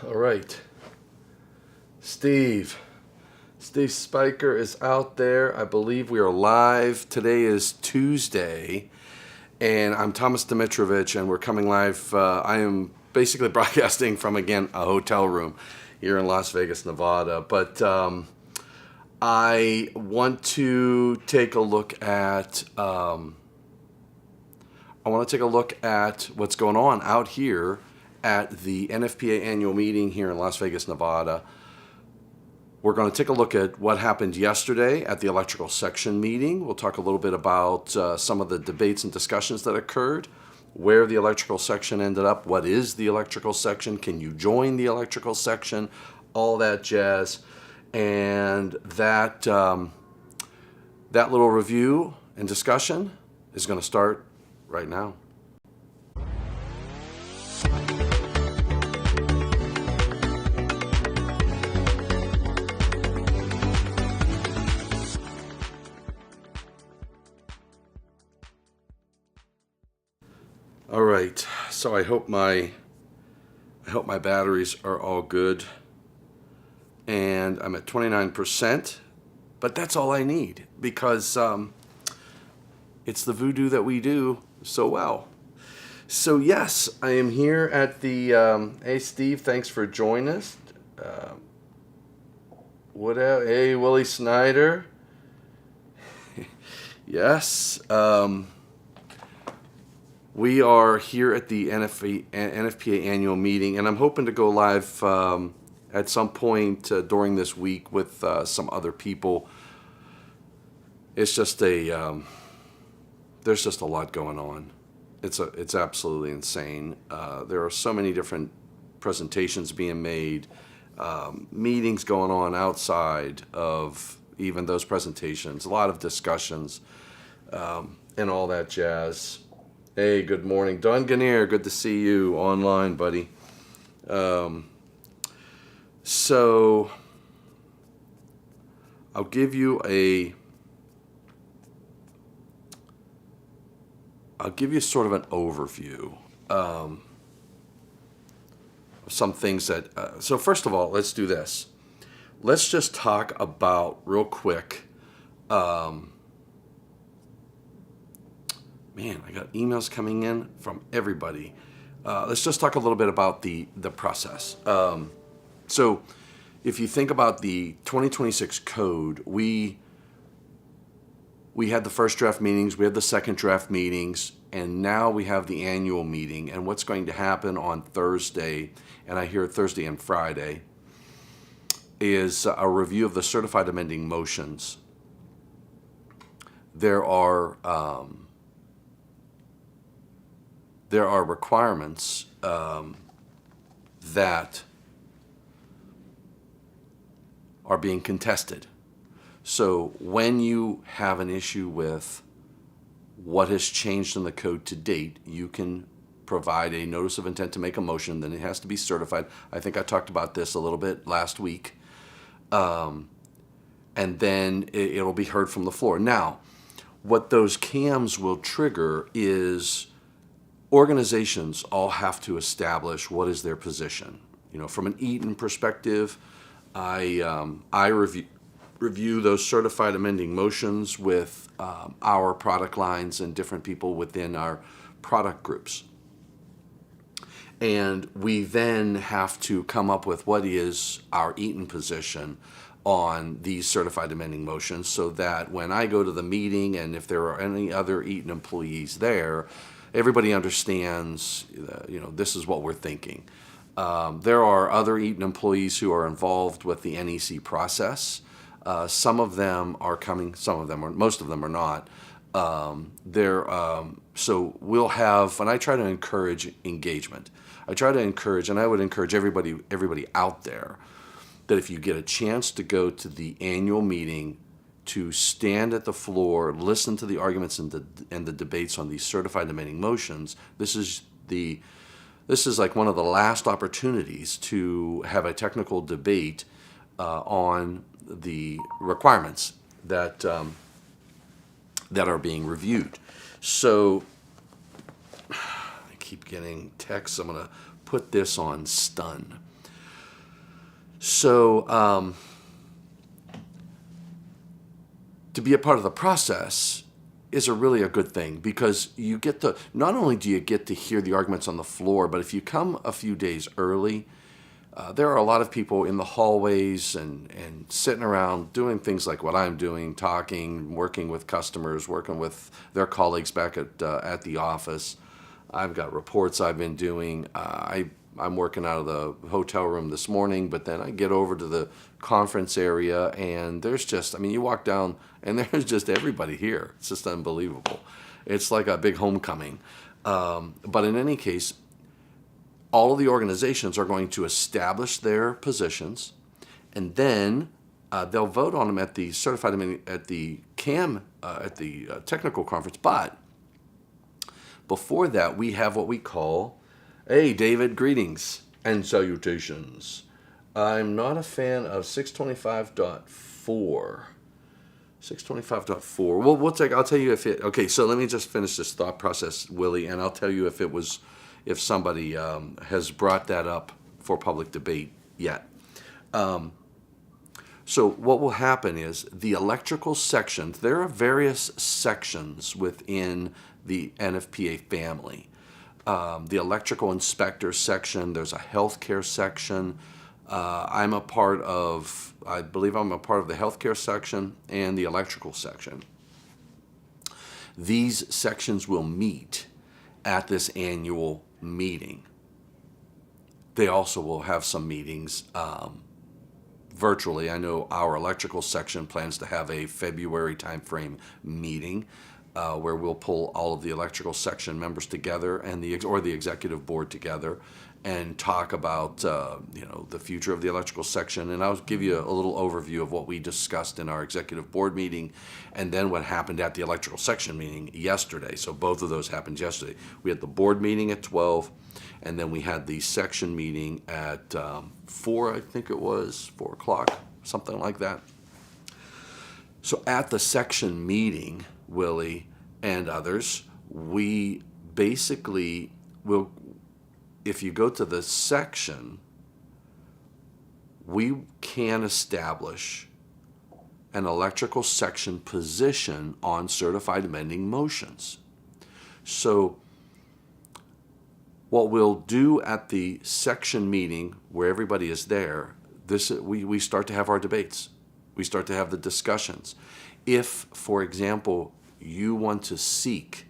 All right. Steve Spiker is out there. I believe we are live. Today is Tuesday, and I'm Thomas Dimitrovich, and we're coming live. I am basically broadcasting from, again, a hotel room here in Las Vegas, Nevada. But I want to take a look at what's going on out here at the NFPA annual meeting here in Las Vegas, Nevada. We're going to take a look at what happened yesterday at the electrical section meeting. We'll talk a little bit about some of the debates and discussions that occurred, where the electrical section ended up, what is the electrical section, can you join the electrical section, all that jazz. And that little review and discussion is going to start right now. All right, so I hope my batteries are all good, and I'm at 29%, but that's all I need because it's the voodoo that we do so well. So yes, I am here at the. Hey Steve, thanks for joining us. Hey Willie Snyder. Yes. We are here at the NFPA annual meeting, and I'm hoping to go live at some point during this week with some other people. It's just there's just a lot going on. It's absolutely insane. There are so many different presentations being made, meetings going on outside of even those presentations, a lot of discussions, and all that jazz. Hey, good morning. Don Gannier, good to see you online, buddy. So I'll give you sort of an overview of some things that, so first of all, let's do this. Let's just talk about real quick, man, I got emails coming in from everybody. Let's just talk a little bit about the process. So if you think about the 2026 code, we had the first draft meetings, we had the second draft meetings, and now we have the annual meeting. And what's going to happen on Thursday, and I hear Thursday and Friday, is a review of the certified amending motions. There are requirements that are being contested. So when you have an issue with what has changed in the code to date, you can provide a notice of intent to make a motion. Then it has to be certified. I think I talked about this a little bit last week. And then it'll be heard from the floor. Now, what those CAMs will trigger is organizations all have to establish what is their position. You know, from an Eaton perspective, I review those certified amending motions with our product lines and different people within our product groups. And we then have to come up with what is our Eaton position on these certified amending motions so that when I go to the meeting and if there are any other Eaton employees there, everybody understands, this is what we're thinking. There are other Eaton employees who are involved with the NEC process. Some of them are coming, some of them are, most of them are not. So we'll have, and I try to encourage engagement. I try to encourage, and I would encourage everybody out there, that if you get a chance to go to the annual meeting, to stand at the floor, listen to the arguments and the debates on these certified amending motions. This is like one of the last opportunities to have a technical debate on the requirements that are being reviewed. So I keep getting texts. I'm going to put this on stun. So to be a part of the process is really a good thing, because you get to, not only do you get to hear the arguments on the floor, but if you come a few days early, there are a lot of people in the hallways and sitting around doing things like what I'm doing, talking, working with customers, working with their colleagues back at the office. I've got reports I've been doing. I'm working out of the hotel room this morning, but then I get over to the conference area, and there's just, I mean, you walk down and there's just everybody here. It's just unbelievable. It's like a big homecoming. But in any case, all of the organizations are going to establish their positions, and then they'll vote on them at the at the technical conference. But before that, we have what we call, hey, David, greetings and salutations. I'm not a fan of 625.4. 625.4. Well, I'll tell you if it. Okay, so let me just finish this thought process, Willie, and I'll tell you if somebody has brought that up for public debate yet. So what will happen is the electrical sections. There are various sections within the NFPA family. The electrical inspector section. There's a healthcare section. I believe I'm a part of the healthcare section and the electrical section. These sections will meet at this annual meeting. They also will have some meetings virtually. I know our electrical section plans to have a February timeframe meeting where we'll pull all of the electrical section members together and the executive board together and talk about the future of the electrical section. And I'll give you a little overview of what we discussed in our executive board meeting, and then what happened at the electrical section meeting yesterday. So both of those happened yesterday. We had the board meeting at 12, and then we had the section meeting at 4, I think it was 4 o'clock, something like that. So at the section meeting, Willie and others, we basically will, if you go to the section, we can establish an electrical section position on certified amending motions. So what we'll do at the section meeting where everybody is there, we start to have our debates. We start to have the discussions. If, for example, you want to seek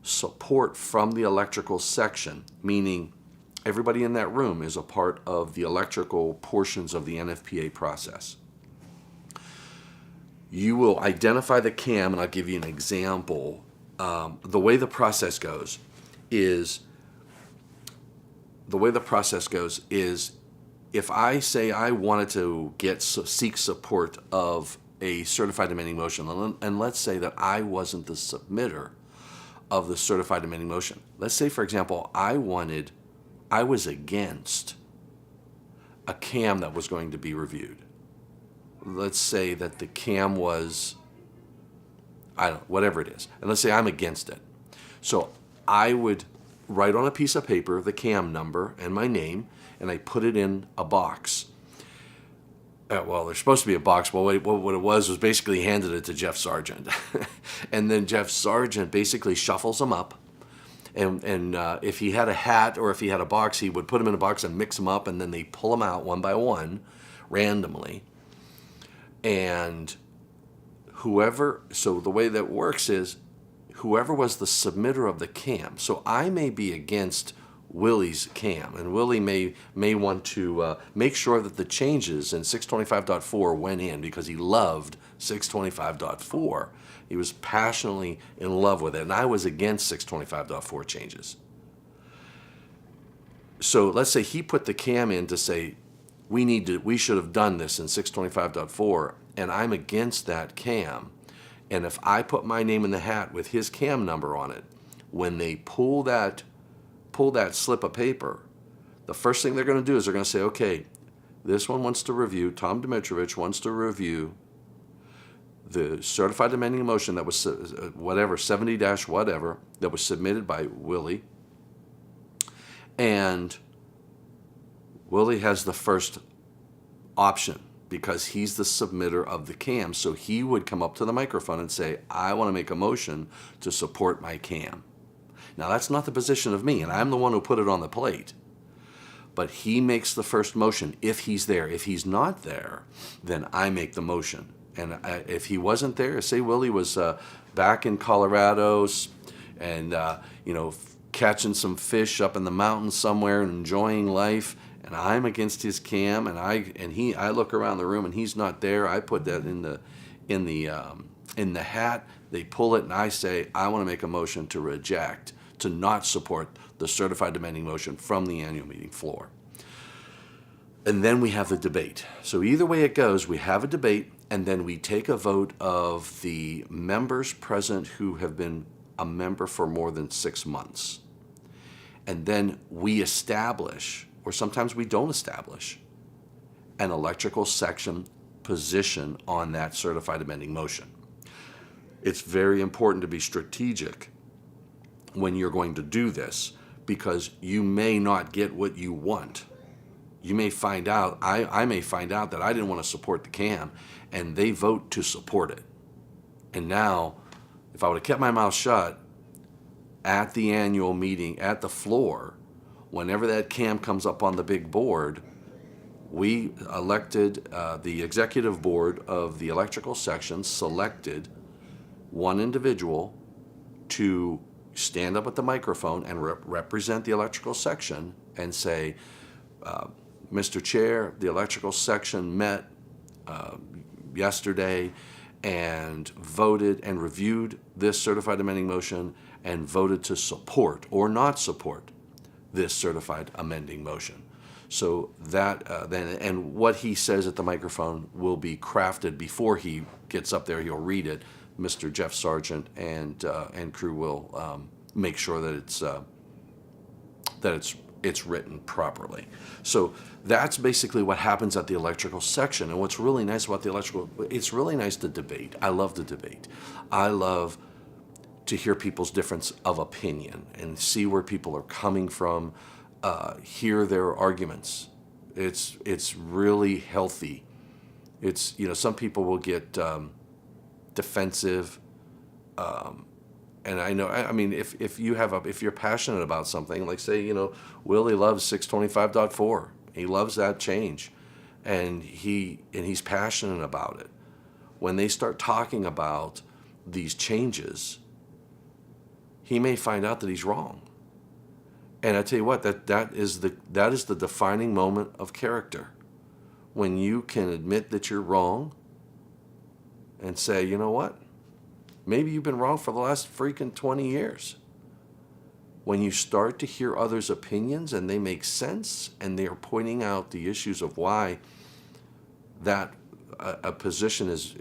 support from the electrical section, meaning everybody in that room is a part of the electrical portions of the NFPA process, you will identify the CAM, and I'll give you an example. The way the process goes is if I say I wanted to seek support of a certified amending motion, and let's say that I wasn't the submitter of the certified amending motion. Let's say, for example, I was against a CAM that was going to be reviewed. Let's say that the CAM was, whatever it is. And let's say I'm against it. So I would write on a piece of paper the CAM number and my name, and I put it in a box. There's supposed to be a box. Well, what it was basically handed it to Jeff Sargent. And then Jeff Sargent basically shuffles them up. And if he had a hat or if he had a box, he would put them in a box and mix them up, and then they pull them out one by one, randomly. And so the way that works is whoever was the submitter of the CAM. So I may be against Willie's CAM, and Willie may want to make sure that the changes in 625.4 went in, because he loved 625.4. He was passionately in love with it, and I was against 625.4 changes. So let's say he put the CAM in to say we should have done this in 625.4, and I'm against that CAM. And if I put my name in the hat with his CAM number on it, when they pull that slip of paper, the first thing they're going to do is they're going to say, okay, this one wants to review, Tom Dimitrovich wants to review the certified amending motion that was 70-whatever, that was submitted by Willie. And Willie has the first option because he's the submitter of the CAM. So he would come up to the microphone and say, I want to make a motion to support my CAM. Now, that's not the position of me, and I'm the one who put it on the plate. But he makes the first motion if he's there. If he's not there, then I make the motion. And if he wasn't there, say Willie was back in Colorado and, catching some fish up in the mountains somewhere and enjoying life, and I'm against his CAM, and I look around the room and he's not there. I put that in the hat. They pull it, and I say I want to make a motion to reject, to not support the certified amending motion from the annual meeting floor. And then we have the debate. So either way it goes, we have a debate, and then we take a vote of the members present who have been a member for more than 6 months. And then we establish, or sometimes we don't establish, an electrical section position on that certified amending motion. It's very important to be strategic when you're going to do this, because you may not get what you want. You may find out, I may find out that I didn't want to support the CAM, and they vote to support it. And now, if I would have kept my mouth shut at the annual meeting, at the floor, whenever that CAM comes up on the big board, we elected, the executive board of the electrical section selected one individual to stand up at the microphone and represent the electrical section and say, Mr. Chair, the electrical section met yesterday and voted and reviewed this certified amending motion and voted to support or not support this certified amending motion. So that and what he says at the microphone will be crafted before he gets up there. He'll read it. Mr. Jeff Sargent and crew will make sure that it's written properly. So that's basically what happens at the electrical section. And what's really nice about the electrical, it's really nice to debate. I love the debate. I love to hear people's difference of opinion and see where people are coming from, hear their arguments. It's really healthy. It's, some people will get defensive, and I know, if you're passionate about something, like say, Willie loves 625.4. He loves that change, and he's passionate about it. When they start talking about these changes, he may find out that he's wrong. And I tell you what, that is the defining moment of character. When you can admit that you're wrong and say, you know what? Maybe you've been wrong for the last freaking 20 years. When you start to hear others' opinions and they make sense and they are pointing out the issues of why that a position is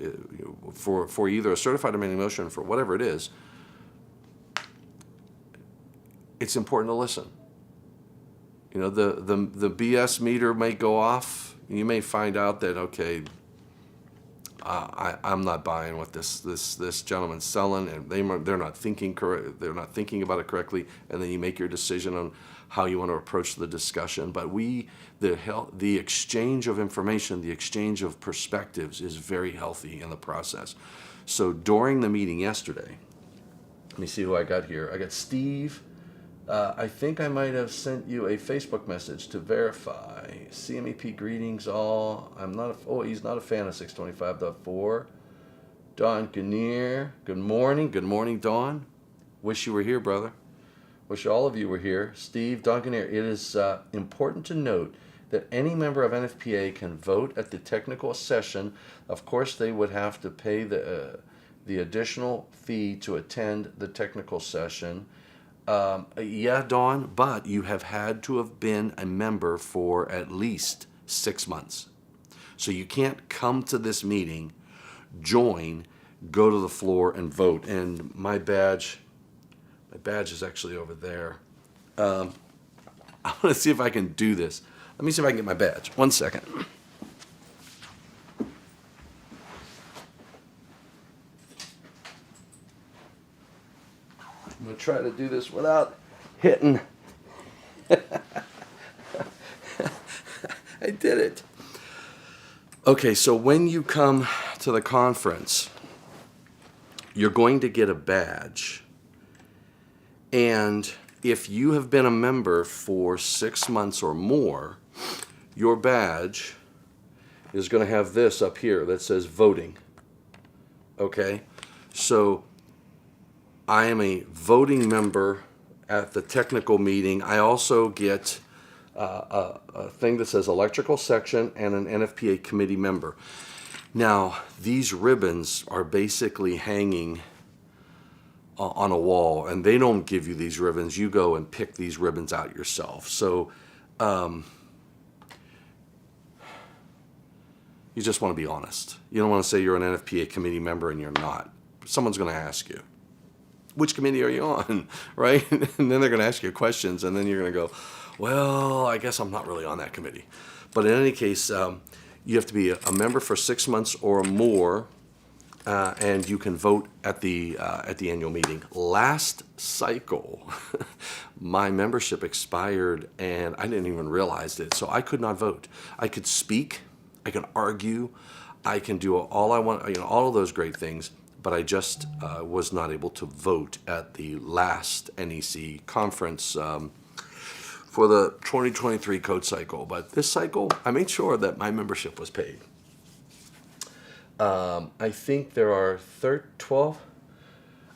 for either a certified amending motion or for whatever it is, it's important to listen. The BS meter may go off. You may find out that, okay, I'm not buying what this gentleman's selling, and they're not thinking correct. They're not thinking about it correctly, and then you make your decision on how you want to approach the discussion. But the exchange of information, the exchange of perspectives is very healthy in the process. So during the meeting yesterday, let me see who I got here. I got Steve. I think I might have sent you a Facebook message to verify. CMEP greetings all. He's not a fan of 625.4. Don Gannier. Good morning. Good morning, Don. Wish you were here, brother. Wish all of you were here. Steve, Don Gannier. It is important to note that any member of NFPA can vote at the technical session. Of course, they would have to pay the additional fee to attend the technical session. Yeah, Dawn, but you have had to have been a member for at least 6 months. So you can't come to this meeting, join, go to the floor and vote. And my badge is actually over there. I want to see if I can do this. Let me see if I can get my badge. 1 second. I'm going to try to do this without hitting. I did it. Okay, so when you come to the conference, you're going to get a badge. And if you have been a member for 6 months or more, your badge is going to have this up here that says voting. Okay? So I am a voting member at the technical meeting. I also get a thing that says electrical section and an NFPA committee member. Now, these ribbons are basically hanging on a wall, and they don't give you these ribbons. You go and pick these ribbons out yourself. So you just want to be honest. You don't want to say you're an NFPA committee member and you're not. Someone's going to ask you, which committee are you on, right? And then they're going to ask you questions, and then you're going to go, well, I guess I'm not really on that committee. But in any case, you have to be a member for 6 months or more, and you can vote at the annual meeting. Last cycle, my membership expired, and I didn't even realize it, so I could not vote. I could speak, I can argue, I can do all I want, all of those great things, but I just was not able to vote at the last NEC conference for the 2023 code cycle. But this cycle, I made sure that my membership was paid. I think there are 12.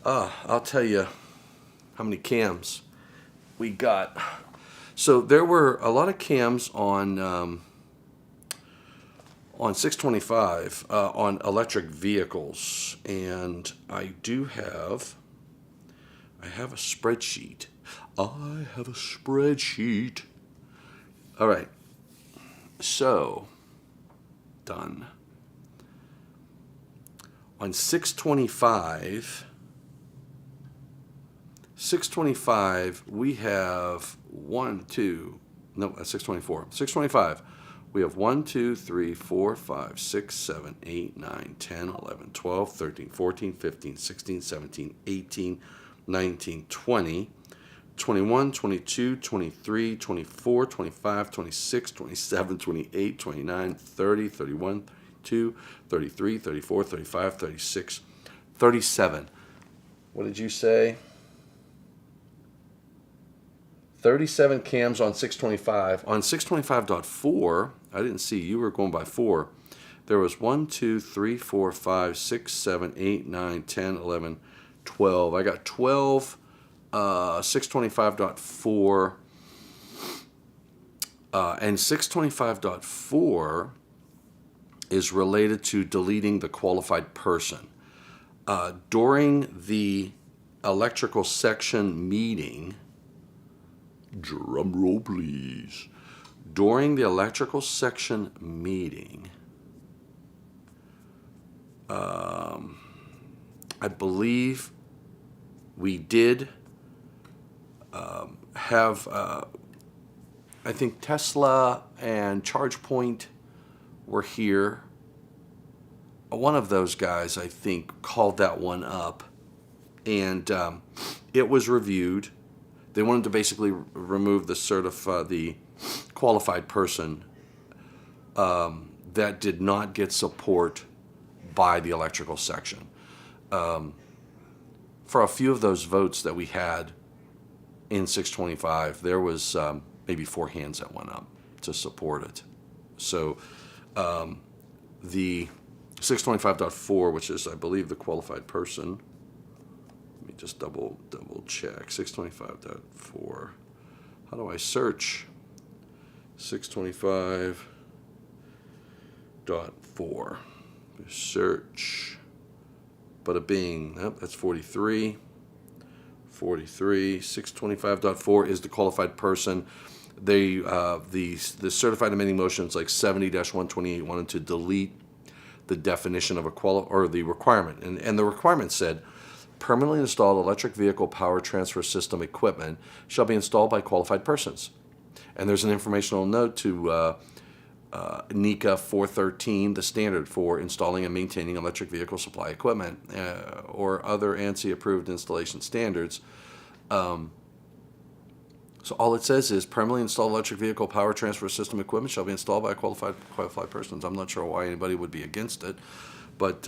I'll tell you how many cams we got. So there were a lot of cams on 625 on electric vehicles, and I have a spreadsheet. I have a spreadsheet. All right. So, done. On 625, we have 624. 625, we have 1, 2, 3, 4, 5, 6, 7, 8, 9, 10, 11, 12, 13, 14, 15, 16, 17, 18, 19, 20, 21, 22, 23, 24, 25, 26, 27, 28, 29, 30, 31, 32, 33, 34, 35, 36, 37. What did you say? 37 cams on 625. On 625.4, I didn't see, you were going by 4. There was 1, 2, 3, 4, 5, 6, 7, 8, 9, 10, 11, 12. I got 12 625.4. And 625.4 is related to deleting the qualified person. During the electrical section meeting, drum roll please, during the electrical section meeting, I believe we did have, I think Tesla and ChargePoint were here. One of those guys, I think, called that one up, and it was reviewed. They wanted to basically remove the qualified person that did not get support by the electrical section. For a few of those votes that we had in 625, there was maybe 4 hands that went up to support it. So the 625.4, which is, I believe, the qualified person. Let me just double check. 625.4. How do I search? 625.4. Search. Bada bing. Yep, that's 43. 43. 625.4 is the qualified person. They the certified amending motions like 70-128 wanted to delete the definition of the requirement, and the requirement said permanently installed electric vehicle power transfer system equipment shall be installed by qualified persons. And there's an informational note to NEC 413, the standard for installing and maintaining electric vehicle supply equipment, or other ANSI approved installation standards. So all it says is permanently installed electric vehicle power transfer system equipment shall be installed by qualified persons. I'm not sure why anybody would be against it, but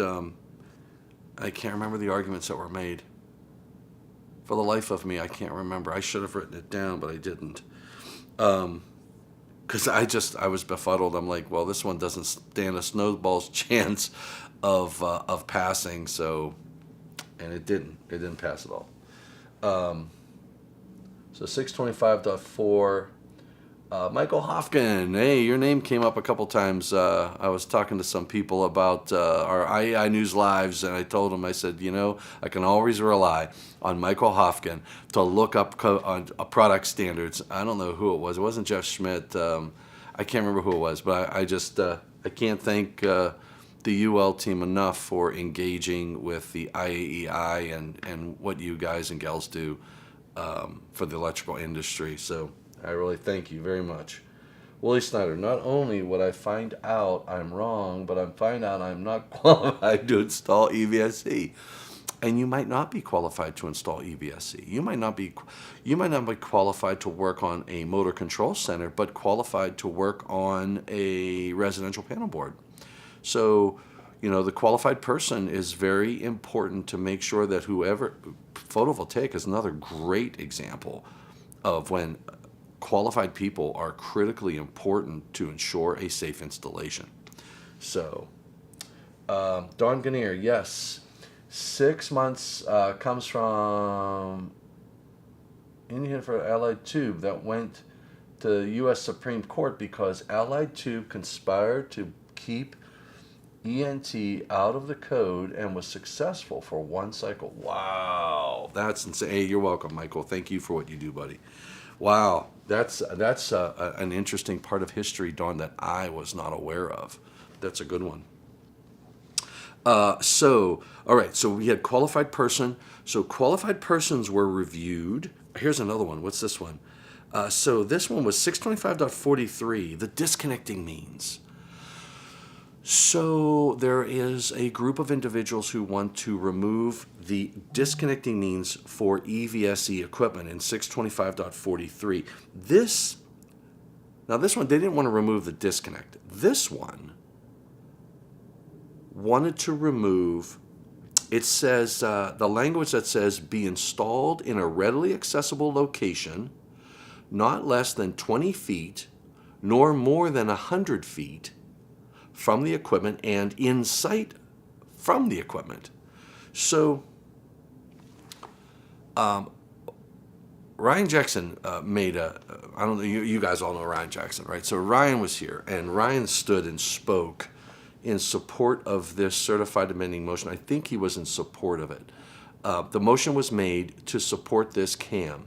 I can't remember the arguments that were made. For the life of me, I can't remember. I should have written it down, but I didn't. Because I was befuddled. I'm like, well, this one doesn't stand a snowball's chance of passing. So, and it didn't. It didn't pass at all. So 625.4. Michael Hofkin, hey, your name came up a couple times. I was talking to some people about our IEI News Lives, and I told them, I said, I can always rely on Michael Hofkin to look up on product standards. I don't know who it was. It wasn't Jeff Schmidt. I can't remember who it was, but I can't thank the UL team enough for engaging with the IAEI and what you guys and gals do for the electrical industry. So I really thank you very much. Willie Snyder, not only would I find out I'm wrong, but I find out I'm not qualified to install EVSE. And you might not be qualified to install EVSE. You might not be qualified to work on a motor control center, but qualified to work on a residential panel board. So, the qualified person is very important to make sure that photovoltaic is another great example of when qualified people are critically important to ensure a safe installation. So, Don Gannier, yes, 6 months comes from Indian for Allied Tube that went to the U.S. Supreme Court because Allied Tube conspired to keep ENT out of the code and was successful for one cycle. Wow, that's insane. Hey, you're welcome, Michael. Thank you for what you do, buddy. Wow, that's an interesting part of history, Dawn, that I was not aware of. That's a good one. All right, so we had qualified person. So qualified persons were reviewed. Here's another one. What's this one? So this one was 625.43, the disconnecting means. So there is a group of individuals who want to remove the disconnecting means for EVSE equipment in 625.43. This one, they didn't want to remove the disconnect. This one wanted to remove, it says, the language that says, be installed in a readily accessible location, not less than 20 feet, nor more than 100 feet, from the equipment and in sight from the equipment. So Ryan Jackson made I don't know, you guys all know Ryan Jackson, right? So Ryan was here, and Ryan stood and spoke in support of this certified amending motion. I think he was in support of it. The motion was made to support this CAM.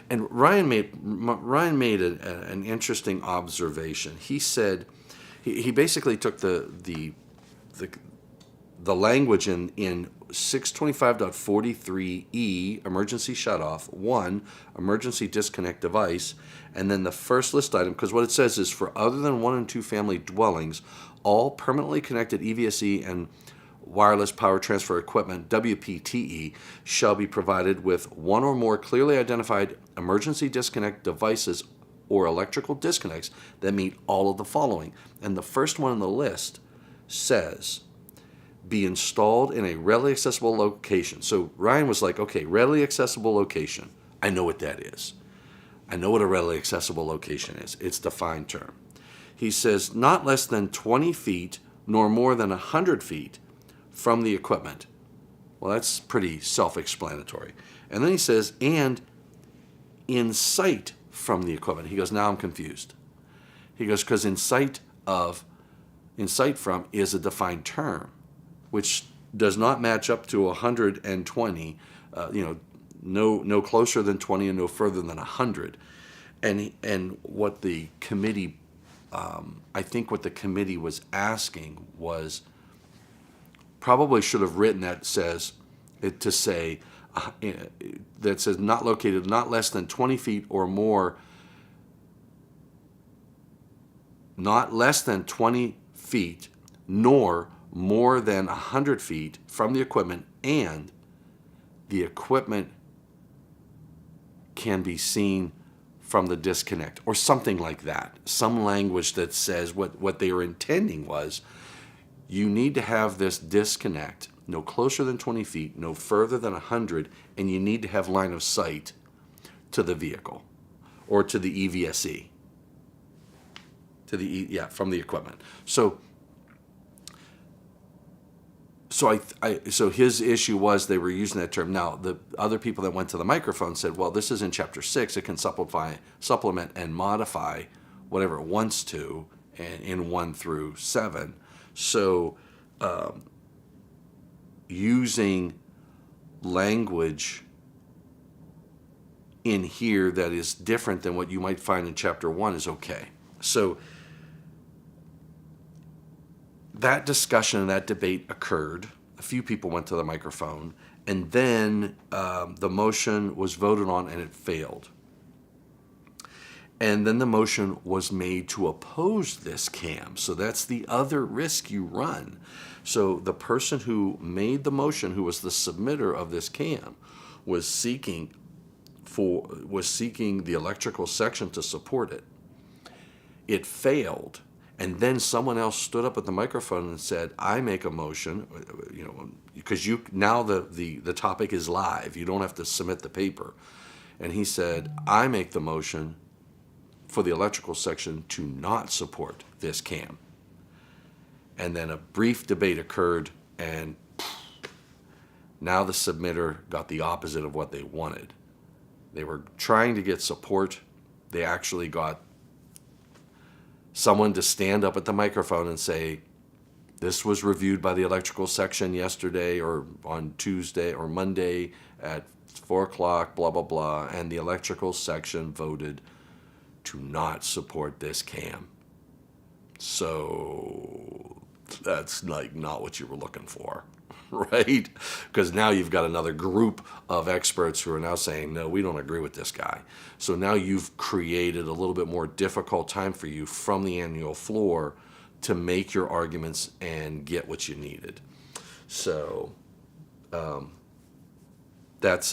And Ryan made an interesting observation. He said, he basically took the language in 625.43E, emergency shutoff, 1, emergency disconnect device, and then the first list item, because what it says is for other than 1 and 2 family dwellings, all permanently connected EVSE and wireless power transfer equipment, WPTE, shall be provided with one or more clearly identified emergency disconnect devices or electrical disconnects that meet all of the following. And the first one on the list says, be installed in a readily accessible location. So Ryan was like, okay, readily accessible location. I know what that is. I know what a readily accessible location is. It's a defined term. He says, not less than 20 feet nor more than 100 feet from the equipment. Well, that's pretty self-explanatory. And then he says, and in sight from the equipment. He goes, now I'm confused. He goes, because in sight from is a defined term, which does not match up to 120, no closer than 20 and no further than 100. And what the committee, I think what the committee was asking was, probably should have written that says not located not less than 20 feet or more, not less than 20 feet nor more than 100 feet from the equipment, and the equipment can be seen from the disconnect, or something like that. Some language that says what they were intending was, you need to have this disconnect no closer than 20 feet, no further than 100, and you need to have line of sight to the vehicle or to the EVSE, from the equipment. So his issue was they were using that term. Now, the other people that went to the microphone said, well, this is in Chapter 6. It can supplement and modify whatever it wants to in 1 through 7. So using language in here that is different than what you might find in Chapter 1 is okay. So that discussion and that debate occurred. A few people went to the microphone, and then the motion was voted on and it failed. And then the motion was made to oppose this CAM. So that's the other risk you run. So the person who made the motion, who was the submitter of this CAM, was seeking the electrical section to support it. It failed. And then someone else stood up at the microphone and said, I make a motion, because now the topic is live. You don't have to submit the paper. And he said, I make the motion for the electrical section to not support this CAM. And then a brief debate occurred, and now the submitter got the opposite of what they wanted. They were trying to get support. They actually got someone to stand up at the microphone and say, this was reviewed by the electrical section yesterday or on Tuesday or Monday at 4 o'clock, blah, blah, blah, and the electrical section voted to not support this CAM. So that's like not what you were looking for, right? Because now you've got another group of experts who are now saying, no, we don't agree with this guy. So now you've created a little bit more difficult time for you from the annual floor to make your arguments and get what you needed. So that's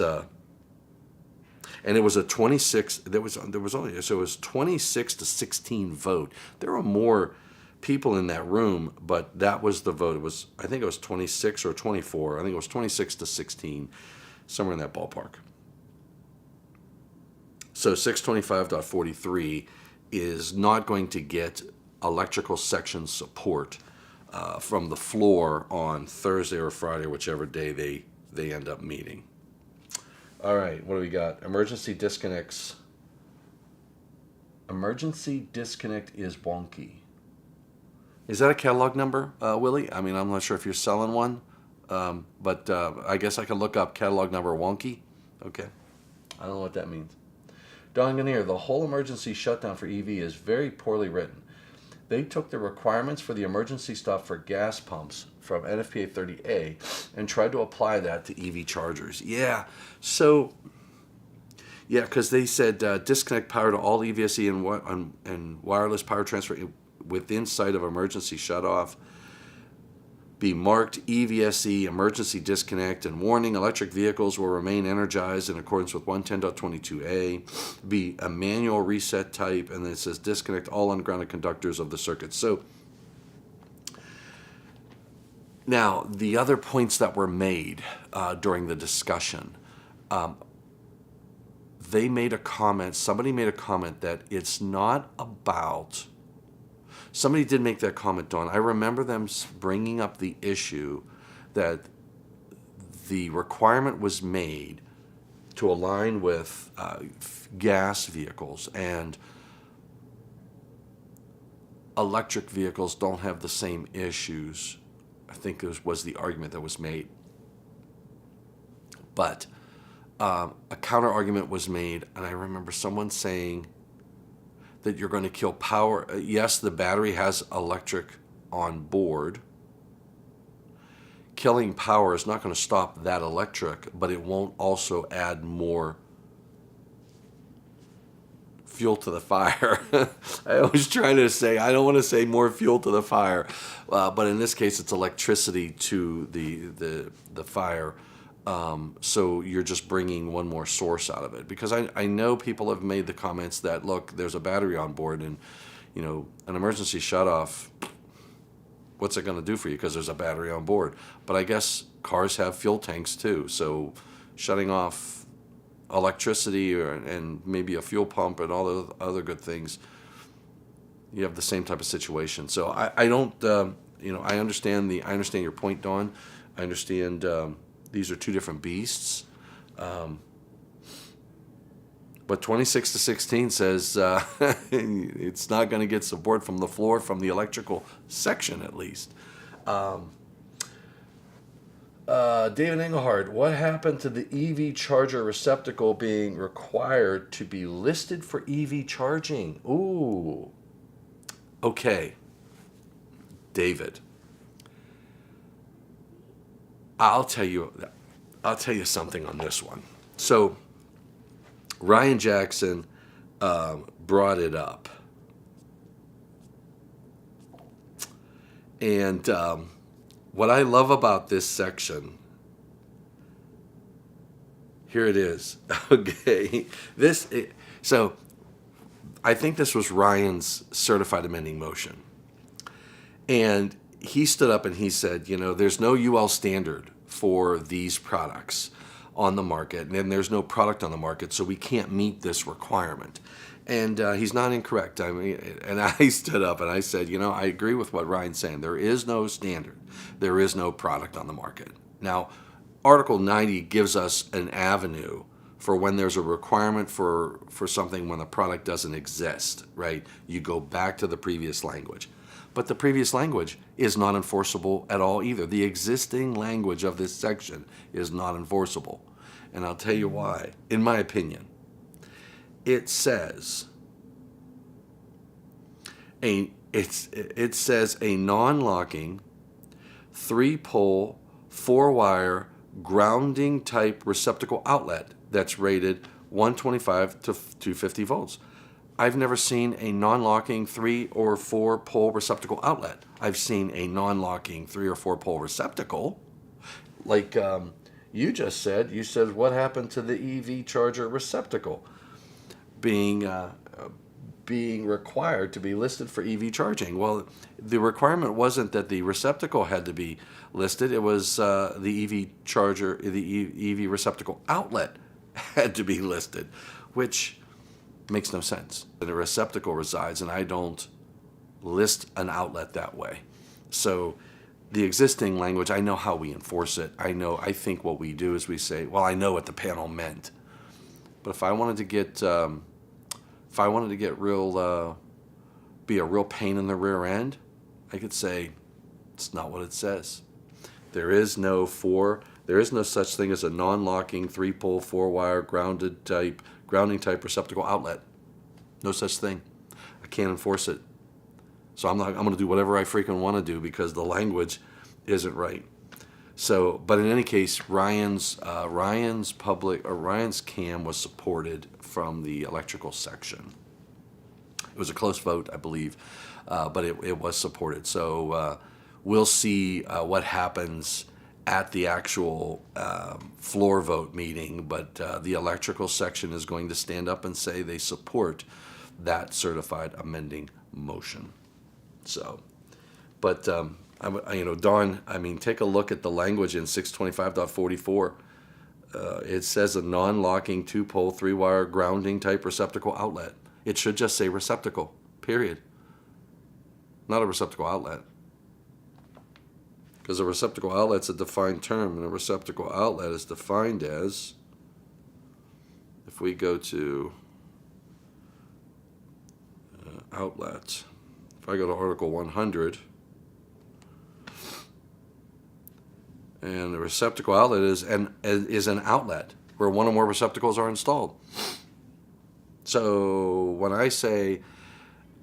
and it was a 26. There was only, so it was 26-16 vote. There were more people in that room, but that was the vote. I think it was 26 or 24. I think it was 26-16, somewhere in that ballpark. So 625.43 is not going to get electrical section support from the floor on Thursday or Friday, whichever day they end up meeting. All right, what do we got? Emergency disconnects. Emergency disconnect is wonky. Is that a catalog number, Willie? I mean, I'm not sure if you're selling one, but I guess I can look up catalog number wonky. Okay. I don't know what that means. Don Gannier, the whole emergency shutdown for EV is very poorly written. They took the requirements for the emergency stop for gas pumps from NFPA 30A and tried to apply that to EV chargers. Yeah, so, yeah, because they said disconnect power to all EVSE and wireless power transfer within sight of emergency shutoff. Be marked EVSE emergency disconnect, and warning electric vehicles will remain energized in accordance with 110.22a. Be a manual reset type, and then it says disconnect all ungrounded conductors of the circuit. So now the other points that were made during the discussion, somebody made a comment that it's not about. Somebody did make that comment, Dawn. I remember them bringing up the issue that the requirement was made to align with gas vehicles, and electric vehicles don't have the same issues. I think it was the argument that was made. But a counter argument was made, and I remember someone saying that you're going to kill power. Yes, the battery has electric on board. Killing power is not going to stop that electric, but it won't also add more fuel to the fire. I was trying to say, I don't want to say more fuel to the fire, but in this case, it's electricity to the fire. So you're just bringing one more source out of it. Because I know people have made the comments that, look, there's a battery on board, and an emergency shutoff, what's it going to do for you because there's a battery on board? But I guess cars have fuel tanks too. So shutting off electricity and maybe a fuel pump and all the other good things, you have the same type of situation. So I don't, I understand your point, Dawn. I understand these are two different beasts. But 26-16 says it's not going to get support from the floor, from the electrical section at least. David Engelhardt, what happened to the EV charger receptacle being required to be listed for EV charging? Ooh. Okay. David. I'll tell you something on this one. So Ryan Jackson brought it up. And what I love about this section, here it is. Okay. So I think this was Ryan's certified amending motion. And he stood up and he said, there's no UL standard for these products on the market, and there's no product on the market, so we can't meet this requirement. And he's not incorrect. And I stood up and I said, I agree with what Ryan's saying. There is no standard. There is no product on the market. Now, Article 90 gives us an avenue for when there's a requirement for something when the product doesn't exist, right? You go back to the previous language. But the previous language is not enforceable at all either. The existing language of this section is not enforceable. And I'll tell you why. In my opinion, it says a non-locking 3-pole 4-wire grounding type receptacle outlet that's rated 125 to 250 volts. I've never seen a non-locking 3 or 4 pole receptacle outlet. I've seen a non-locking 3 or 4 pole receptacle. Like you just said, what happened to the EV charger receptacle being required to be listed for EV charging? Well, the requirement wasn't that the receptacle had to be listed. It was the EV charger, the EV receptacle outlet had to be listed, which makes no sense. The receptacle resides, and I don't list an outlet that way. So the existing language, I know how we enforce it. I think what we do is we say, well, I know what the panel meant. But if I wanted to get real, be a real pain in the rear end, I could say it's not what it says. There is no such thing as a non-locking 3-pole 4-wire grounding type receptacle outlet. No such thing. I can't enforce it. So I'm going to do whatever I freaking want to do because the language isn't right. So, but in any case, Ryan's CAM was supported from the electrical section. It was a close vote, I believe, but it was supported. So we'll see what happens at the actual floor vote meeting, but the electrical section is going to stand up and say they support that certified amending motion. So, but Dawn, take a look at the language in 625.44. It says a non-locking 2-pole 3-wire grounding type receptacle outlet. It should just say receptacle, period. Not a receptacle outlet. Because a receptacle outlet's a defined term, and a receptacle outlet is defined as, if we go to outlet, if I go to Article 100, and the receptacle outlet is an outlet where one or more receptacles are installed. So when I say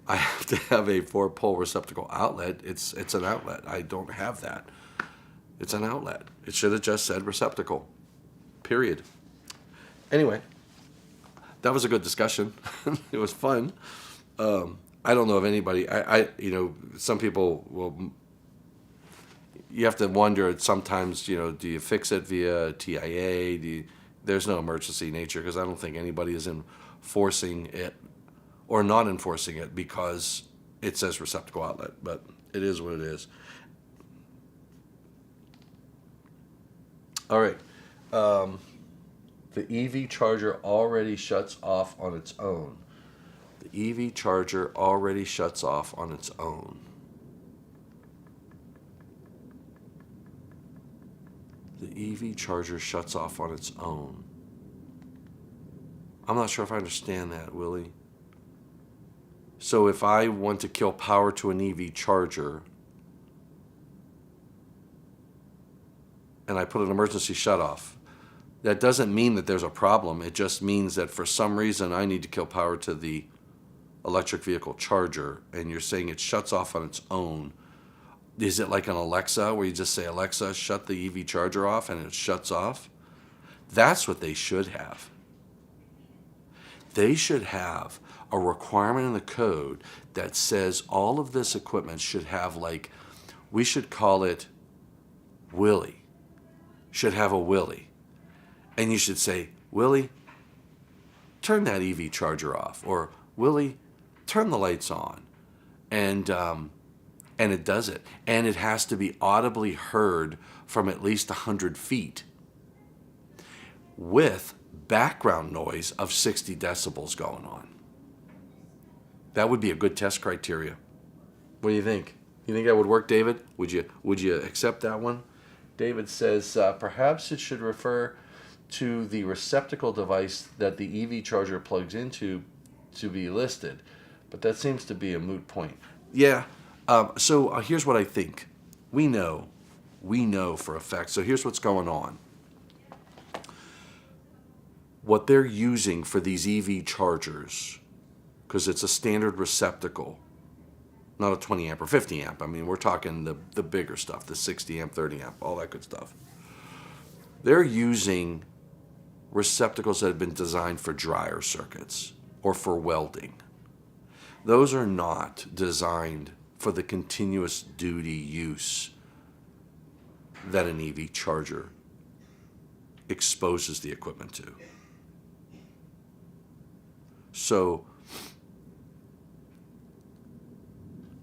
I have to have a 4-pole receptacle outlet, it's an outlet. I don't have that. It's an outlet. It should have just said receptacle, period. Anyway, that was a good discussion. It was fun. I don't know of anybody. Some people will, you have to wonder sometimes, do you fix it via TIA? There's no emergency nature because I don't think anybody is enforcing it or not enforcing it because it says receptacle outlet, but it is what it is. All right. The EV charger already shuts off on its own. The EV charger already shuts off on its own. The EV charger shuts off on its own. I'm not sure if I understand that, Willie. So if I want to kill power to an EV charger and I put an emergency shutoff, that doesn't mean that there's a problem. It just means that for some reason I need to kill power to the electric vehicle charger, and you're saying it shuts off on its own. Is it like an Alexa where you just say, Alexa, shut the EV charger off, and it shuts off? That's what they should have. They should have a requirement in the code that says all of this equipment should have, like, we should call it Willie. Should have a Willie. And you should say, Willie, turn that EV charger off. Or, Willie, turn the lights on. And it does it. And it has to be audibly heard from at least 100 feet with background noise of 60 decibels going on. That would be a good test criteria. What do you think? You think that would work, David? Would you accept that one? David says, perhaps it should refer to the receptacle device that the EV charger plugs into to be listed. But that seems to be a moot point. Yeah. So here's what I think. We know for a fact. So here's what's going on. What they're using for these EV chargers, because it's a standard receptacle, not a 20 amp or 50 amp. I mean, we're talking the bigger stuff, the 60 amp, 30 amp, all that good stuff. They're using receptacles that have been designed for dryer circuits or for welding. Those are not designed for the continuous duty use that an EV charger exposes the equipment to. So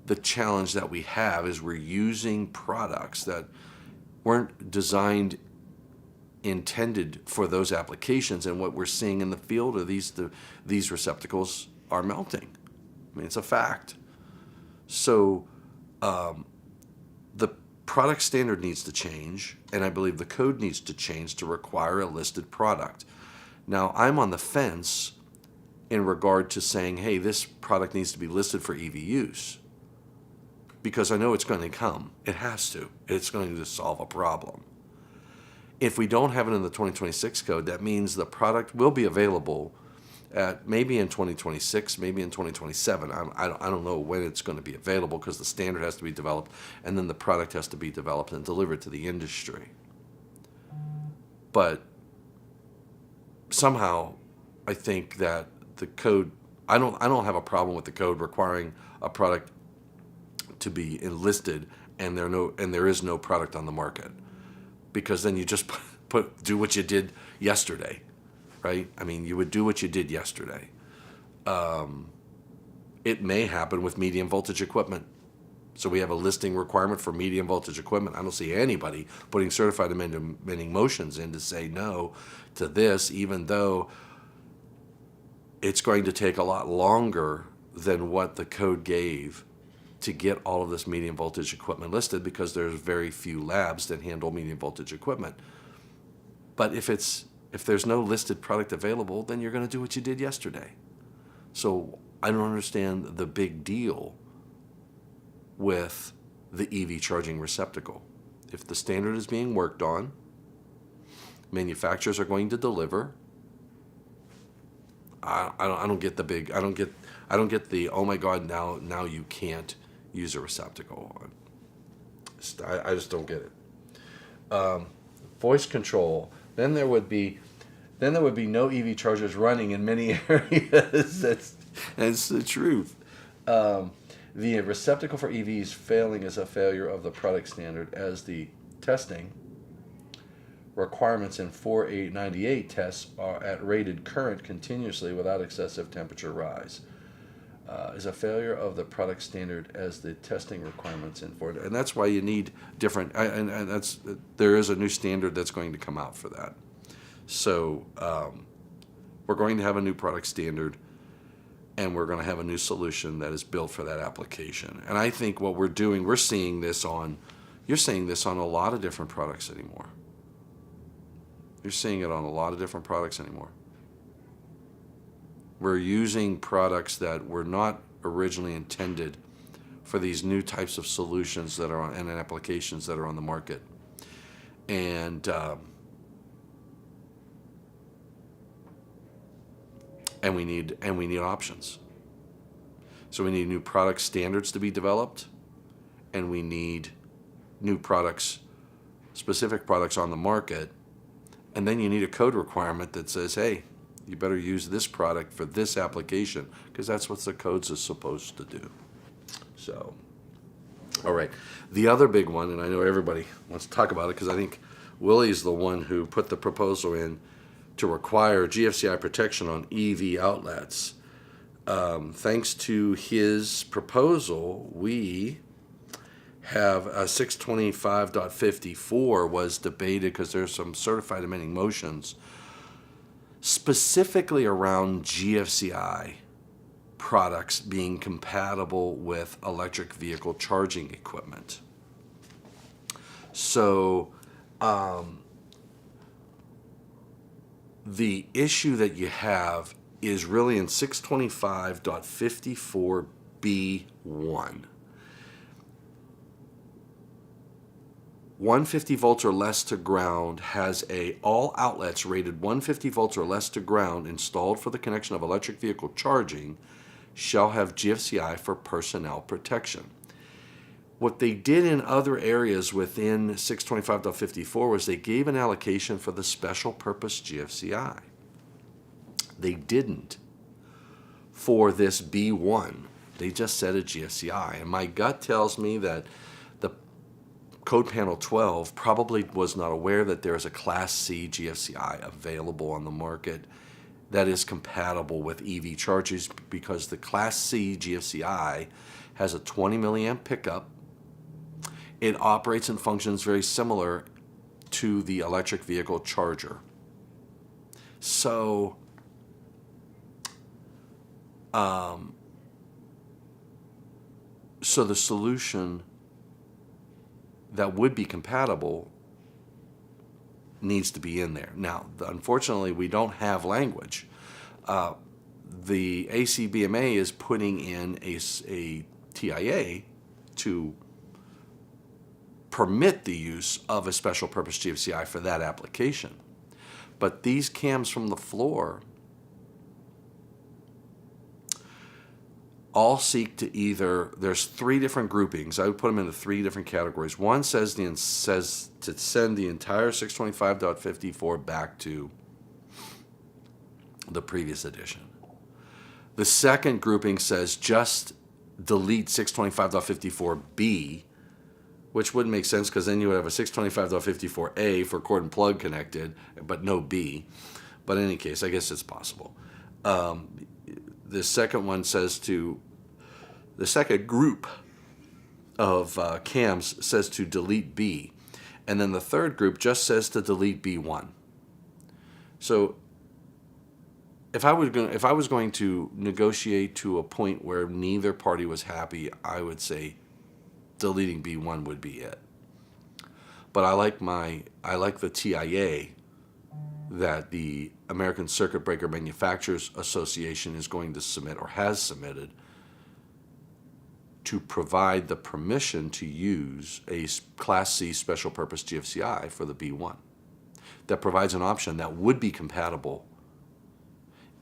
the challenge that we have is we're using products that weren't designed, intended for those applications, and what we're seeing in the field are these receptacles are melting. I mean, it's a fact. So the product standard needs to change, and I believe the code needs to change to require a listed product. Now, I'm on the fence in regard to saying, hey, this product needs to be listed for EV use, because I know it's going to come. It has to. It's going to solve a problem. If we don't have it in the 2026 code, that means the product will be available at maybe in 2026, maybe in 2027. I don't know when it's going to be available because the standard has to be developed and then the product has to be developed and delivered to the industry. But somehow I think that the code, I don't have a problem with the code requiring a product to be enlisted and there is no product on the market, because then you just do what you did yesterday, right? I mean, you would do what you did yesterday. It may happen with medium voltage equipment. So we have a listing requirement for medium voltage equipment. I don't see anybody putting certified amending motions in to say no to this, even though it's going to take a lot longer than what the code gave to get all of this medium voltage equipment listed, because there's very few labs that handle medium voltage equipment. But if there's no listed product available, then you're going to do what you did yesterday. So I don't understand the big deal with the EV charging receptacle. If the standard is being worked on, manufacturers are going to deliver. I don't get the oh my God, now you can't use a receptacle. I just don't get it. Voice control. Then there would be no EV chargers running in many areas. That's the truth. The receptacle for EVs failing is a failure of the product standard, as the testing requirements in 4898 tests are at rated current continuously without excessive temperature rise. Is a failure of the product standard as the testing requirements in 4. And that's why you need different, and that's, there is a new standard that's going to come out for that. So we're going to have a new product standard, and we're going to have a new solution that is built for that application. And I think what we're doing, you're seeing this on a lot of different products anymore. You're seeing it on a lot of different products anymore. We're using products that were not originally intended for these new types of solutions that are on, and applications that are on the market. And we need options. So we need new product standards to be developed, and we need new products, specific products on the market, and then you need a code requirement that says, hey, you better use this product for this application, because that's what the codes is supposed to do. So, all right. The other big one, and I know everybody wants to talk about it because I think Willie's the one who put the proposal in to require GFCI protection on EV outlets. Thanks to his proposal, we have 625.54 was debated because there's some certified amending motions specifically around GFCI products being compatible with electric vehicle charging equipment. So the issue that you have is really in 625.54B1. 150 volts or less to ground has all outlets rated 150 volts or less to ground installed for the connection of electric vehicle charging shall have GFCI for personnel protection. What they did in other areas within 625.54 was they gave an allocation for the special purpose GFCI. They didn't for this B1. They just said a GFCI. And my gut tells me that the Code Panel 12 probably was not aware that there is a Class C GFCI available on the market that is compatible with EV chargers, because the Class C GFCI has a 20 milliamp pickup. It operates and functions very similar to the electric vehicle charger. So, so the solution that would be compatible needs to be in there. Now, unfortunately, we don't have language. The ACBMA is putting in a TIA to permit the use of a special purpose GFCI for that application. But these cams from the floor all seek to either, there's three different groupings. I would put them into three different categories. One says to send the entire 625.54 back to the previous edition. The second grouping says just delete 625.54B, which wouldn't make sense because then you would have a 625.54A for cord and plug connected, but no B. But in any case, I guess it's possible. The second one says to, the second group of cams says to delete B. And then the third group just says to delete B1. So if I was going to negotiate to a point where neither party was happy, I would say deleting B1 would be it. But I like the TIA that the American Circuit Breaker Manufacturers Association is going to submit, or has submitted, to provide the permission to use a Class C special purpose GFCI for the B1. That provides an option that would be compatible.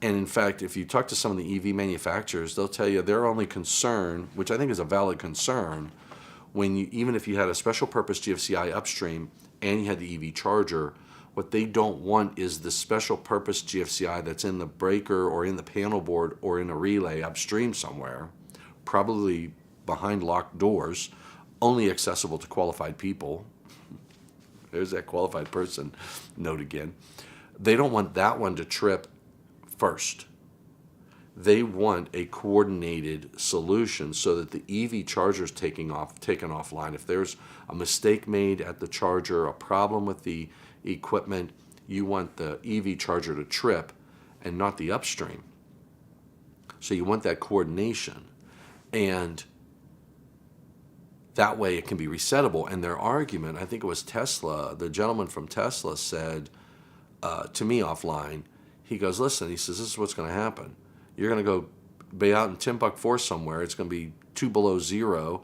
And in fact, if you talk to some of the EV manufacturers, they'll tell you their only concern, which I think is a valid concern, even if you had a special purpose GFCI upstream and you had the EV charger, what they don't want is the special purpose GFCI that's in the breaker or in the panel board or in a relay upstream somewhere, probably behind locked doors, only accessible to qualified people. There's that qualified person note again. They don't want that one to trip first. They want a coordinated solution so that the EV charger is taken offline. If there's a mistake made at the charger, a problem with the equipment, you want the EV charger to trip and not the upstream. So you want that coordination. And that way it can be resettable. And their argument, I think it was Tesla, the gentleman from Tesla said to me offline, he goes, listen, he says, this is what's going to happen. You're going to go be out in Timbuk 4 somewhere. It's going to be 2 below zero,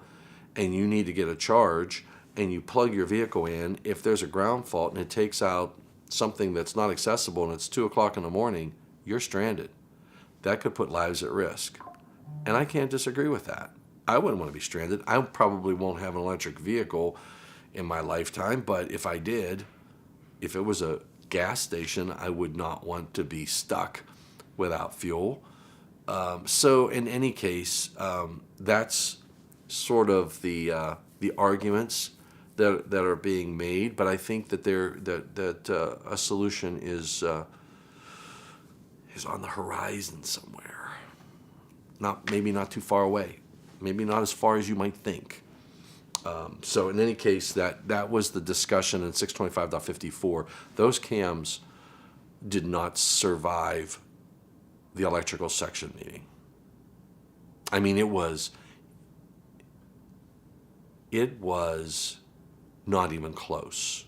and you need to get a charge, and you plug your vehicle in. If there's a ground fault and it takes out something that's not accessible and it's 2 o'clock in the morning, you're stranded. That could put lives at risk. And I can't disagree with that. I wouldn't want to be stranded. I probably won't have an electric vehicle in my lifetime, but if I did, if it was a gas station, I would not want to be stuck without fuel. So in any case, that's sort of the arguments that are being made. But I think that a solution is on the horizon somewhere. Maybe not too far away. Maybe not as far as you might think. So in any case, that was the discussion in 625.54. Those cams did not survive the electrical section meeting. I mean, it was not even close.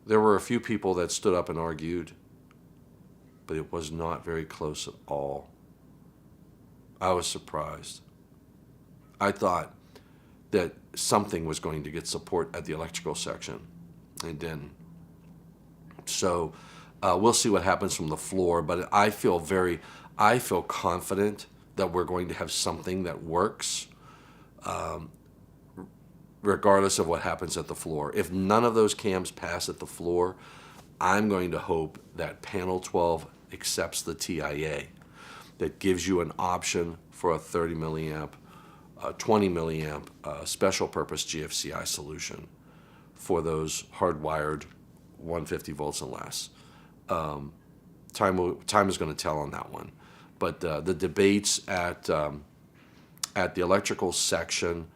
There were a few people that stood up and argued, but it was not very close at all. I was surprised. I thought that something was going to get support at the electrical section. It didn't. So we'll see what happens from the floor, but I feel confident that we're going to have something that works, regardless of what happens at the floor. If none of those cams pass at the floor, I'm going to hope that Panel 12 accepts the TIA that gives you an option for a 30 milliamp, 20 milliamp special purpose GFCI solution for those hardwired 150 volts and less. Time is going to tell on that one, but the debates at the electrical section,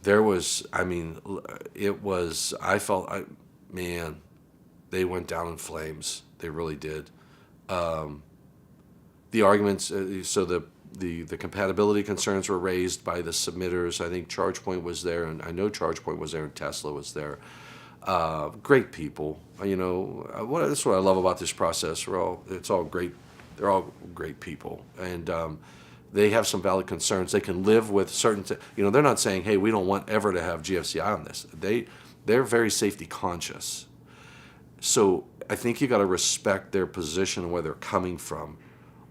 there was, man, they went down in flames. They really did. The arguments, so the compatibility concerns were raised by the submitters. I think ChargePoint was there, and I know ChargePoint was there, and Tesla was there. Great people. That's what I love about this process. It's all great. They're all great people, and they have some valid concerns. They can live with certain. They're not saying, "Hey, we don't want ever to have GFCI on this." They're very safety conscious. So I think you got to respect their position and where they're coming from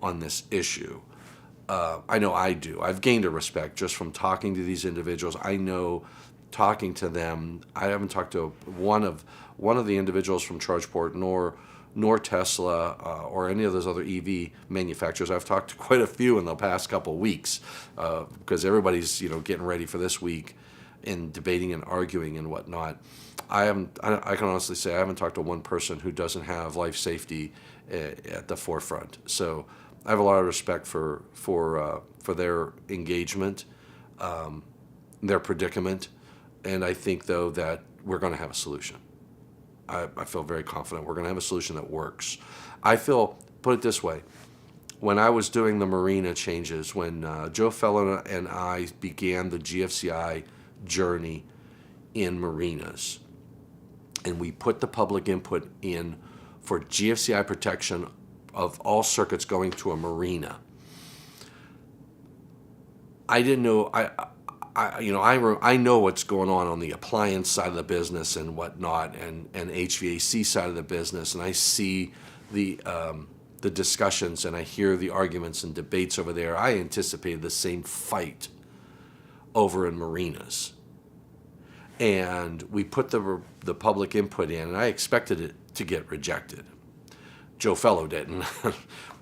on this issue. I know I do. I've gained a respect just from talking to these individuals. I know, talking to them, I haven't talked to one of the individuals from ChargePort nor Tesla or any of those other EV manufacturers. I've talked to quite a few in the past couple of weeks because everybody's getting ready for this week and debating and arguing and whatnot. I can honestly say I haven't talked to one person who doesn't have life safety at the forefront. So I have a lot of respect for their engagement, their predicament, and I think though that we're going to have a solution. I feel very confident we're going to have a solution that works. Put it this way, when I was doing the marina changes, when Joe Fellow and I began the GFCI journey in marinas, and we put the public input in for GFCI protection of all circuits going to a marina, I didn't know. I know what's going on the appliance side of the business and whatnot, and HVAC side of the business, and I see the discussions and I hear the arguments and debates over there. I anticipated the same fight over in marinas, and we put the public input in, and I expected it to get rejected. Joe Fellow didn't,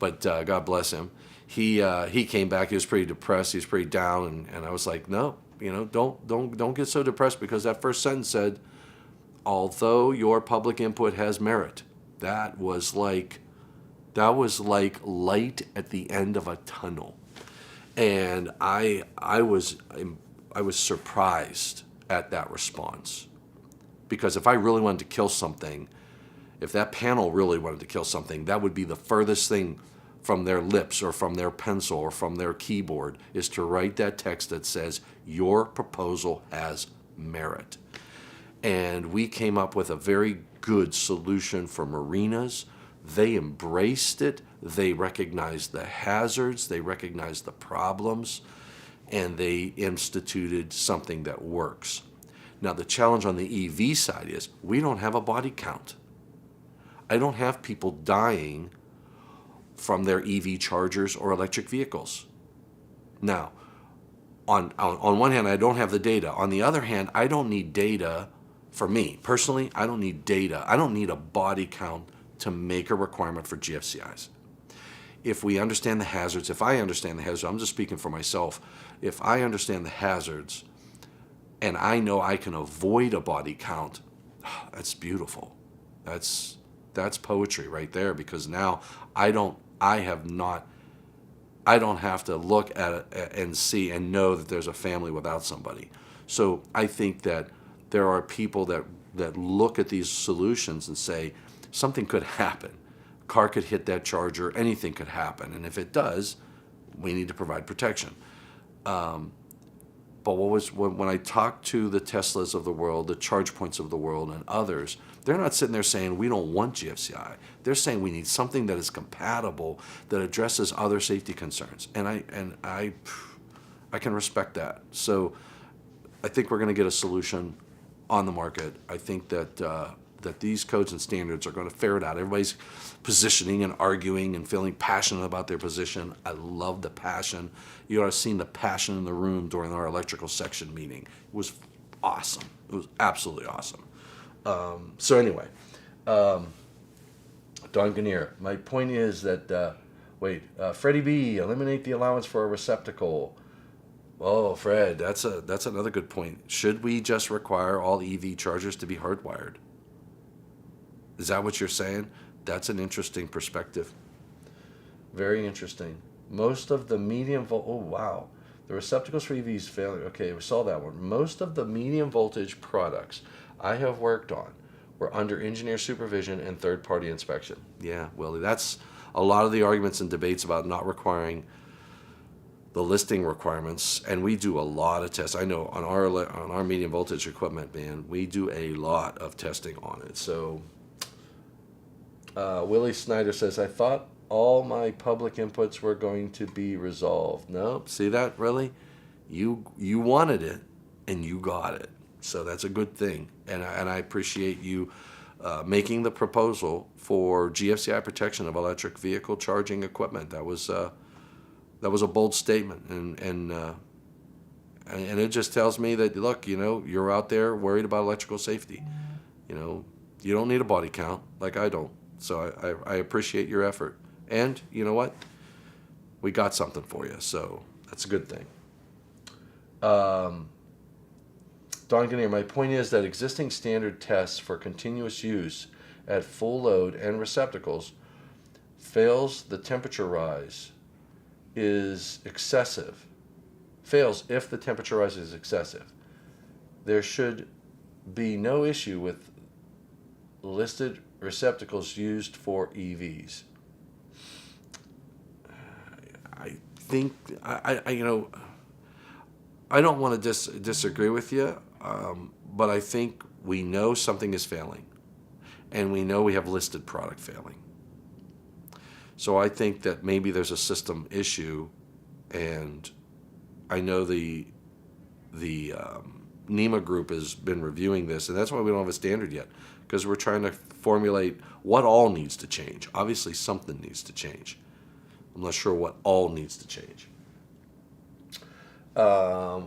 but God bless him. he came back. He was pretty depressed. He was pretty down, and I was like, no, don't get so depressed, because that first sentence said, although your public input has merit. That was like light at the end of a tunnel, and I was surprised at that response, because if I really wanted to kill something, if that panel really wanted to kill something, that would be the furthest thing from their lips or from their pencil or from their keyboard, is to write that text that says your proposal has merit. And we came up with a very good solution for marinas. They embraced it. They recognized the hazards. They recognized the problems. And they instituted something that works. Now, the challenge on the EV side is we don't have a body count. I don't have people dying from their EV chargers or electric vehicles. Now, on one hand, I don't have the data. On the other hand, I don't need data. For me, personally, I don't need data. I don't need a body count to make a requirement for GFCIs. If we understand the hazards, if I understand the hazards, I'm just speaking for myself. If I understand the hazards and I know I can avoid a body count, that's beautiful. That's poetry right there, because now I don't have to look at it and see and know that there's a family without somebody. So I think that there are people that look at these solutions and say, something could happen. Car could hit that charger, anything could happen. And if it does, we need to provide protection. But when I talk to the Teslas of the world, the charge points of the world, and others, they're not sitting there saying we don't want GFCI. They're saying we need something that is compatible, that addresses other safety concerns. And I can respect that. So I think we're going to get a solution on the market. I think that these codes and standards are going to ferret out. Everybody's positioning and arguing and feeling passionate about their position. I love the passion. You ought to have seen the passion in the room during our electrical section meeting. It was awesome. It was absolutely awesome. So anyway, Don Gannier, my point is that, Freddie B, eliminate the allowance for a receptacle. Oh, Fred, that's another good point. Should we just require all EV chargers to be hardwired? Is that what you're saying? That's an interesting perspective. Very interesting. Most of the medium the receptacles for EVs failing. Okay, we saw that one. Most of the medium voltage products I have worked on were under engineer supervision and third-party inspection. Yeah, Willie, that's a lot of the arguments and debates about not requiring the listing requirements, and we do a lot of tests. I know on our medium voltage equipment, man, we do a lot of testing on it. So Willie Snyder says, I thought all my public inputs were going to be resolved. Nope, see that, really? You wanted it, and you got it. So that's a good thing, and I appreciate you making the proposal for GFCI protection of electric vehicle charging equipment. That was a bold statement, and it just tells me that, look, you're out there worried about electrical safety. You don't need a body count like I don't. So I appreciate your effort, and you know what? We got something for you, so that's a good thing. Don Gannier, my point is that existing standard tests for continuous use at full load and receptacles fails the temperature rise is excessive. Fails if the temperature rise is excessive. There should be no issue with listed receptacles used for EVs. I think I don't want to disagree with you, but I think we know something is failing, and we know we have listed product failing. So I think that maybe there's a system issue, and I know the NEMA group has been reviewing this, and that's why we don't have a standard yet, because we're trying to formulate what all needs to change. Obviously, something needs to change. I'm not sure what all needs to change.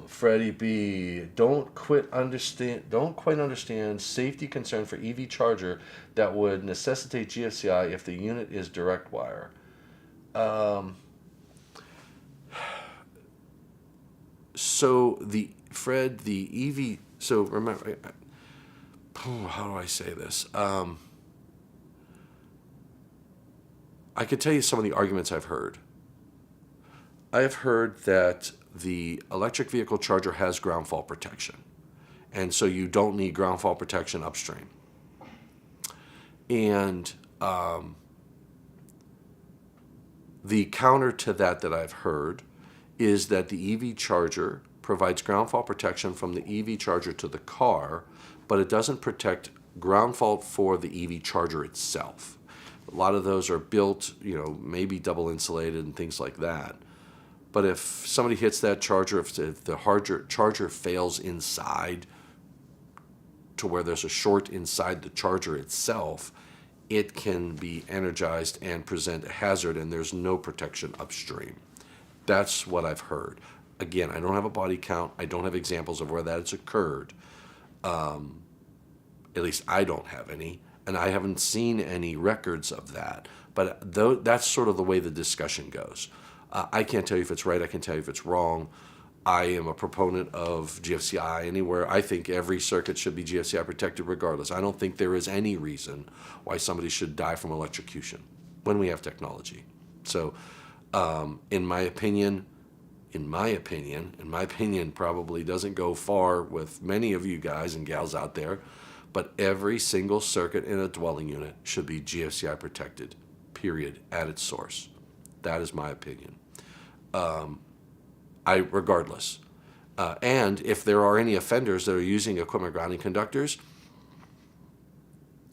Freddie B, don't quite understand safety concern for EV charger that would necessitate GFCI if the unit is direct wire. So the EV. So remember, how do I say this? I could tell you some of the arguments I've heard. I have heard that the electric vehicle charger has ground fault protection, and so you don't need ground fault protection upstream. And the counter to that I've heard is that the EV charger provides ground fault protection from the EV charger to the car, but it doesn't protect ground fault for the EV charger itself. A lot of those are built, maybe double insulated and things like that. But if somebody hits that charger, if the charger fails inside to where there's a short inside the charger itself, it can be energized and present a hazard, and there's no protection upstream. That's what I've heard. Again, I don't have a body count. I don't have examples of where that's occurred. At least I don't have any, and I haven't seen any records of that. But that's sort of the way the discussion goes. I can't tell you if it's right. I can tell you if it's wrong. I am a proponent of GFCI anywhere. I think every circuit should be GFCI protected regardless. I don't think there is any reason why somebody should die from electrocution when we have technology. So, in my opinion, probably doesn't go far with many of you guys and gals out there, but every single circuit in a dwelling unit should be GFCI protected, period, at its source. That is my opinion. Regardless. And if there are any offenders that are using equipment grounding conductors,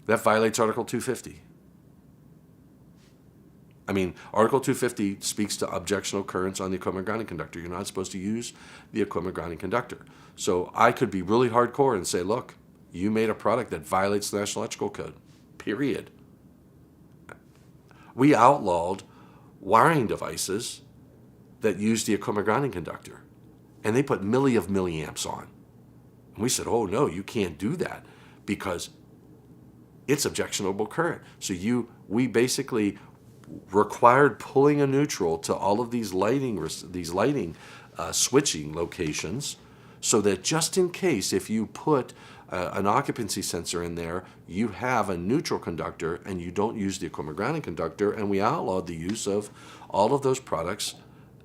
that violates Article 250. I mean, Article 250 speaks to objectionable currents on the equipment grounding conductor. You're not supposed to use the equipment grounding conductor. So I could be really hardcore and say, look, you made a product that violates the National Electrical Code, period. We outlawed wiring devices that use the equipment grounding conductor, and they put milliamps on. And we said, oh no, you can't do that because it's objectionable current. So we basically required pulling a neutral to all of these lighting switching locations, so that just in case if you put an occupancy sensor in there, you have a neutral conductor and you don't use the equipment grounding conductor. And we outlawed the use of all of those products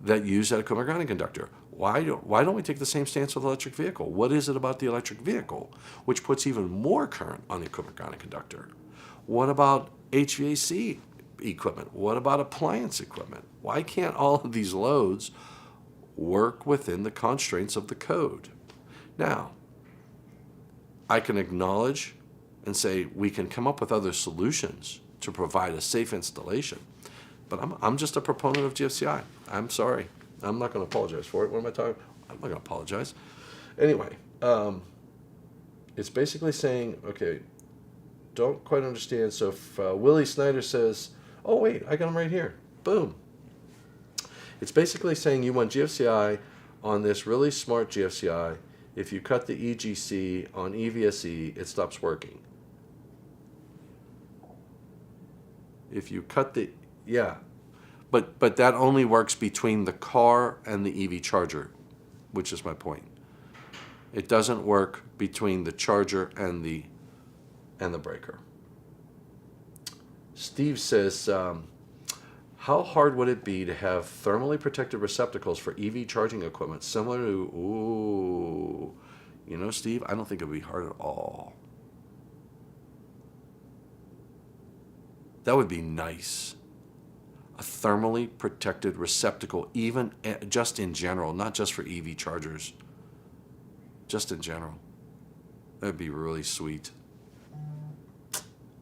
that use that equipment grounding conductor. Why don't we take the same stance with the electric vehicle? What is it about the electric vehicle which puts even more current on the equipment grounding conductor? What about HVAC equipment? What about appliance equipment? Why can't all of these loads work within the constraints of the code? Now, I can acknowledge and say we can come up with other solutions to provide a safe installation, but I'm just a proponent of GFCI. I'm sorry. I'm not going to apologize for it. What am I talking? I'm not going to apologize. Anyway, it's basically saying, okay, don't quite understand. So if Willie Snyder says, oh, wait, I got him right here. Boom. It's basically saying you want GFCI on this really smart GFCI. If you cut the EGC on EVSE, it stops working. If you cut the, yeah. But that only works between the car and the EV charger, which is my point. It doesn't work between the charger and the breaker. Steve says, how hard would it be to have thermally protected receptacles for EV charging equipment similar to, Steve, I don't think it would be hard at all. That would be nice. A thermally protected receptacle, even just in general, not just for EV chargers, just in general. That'd be really sweet.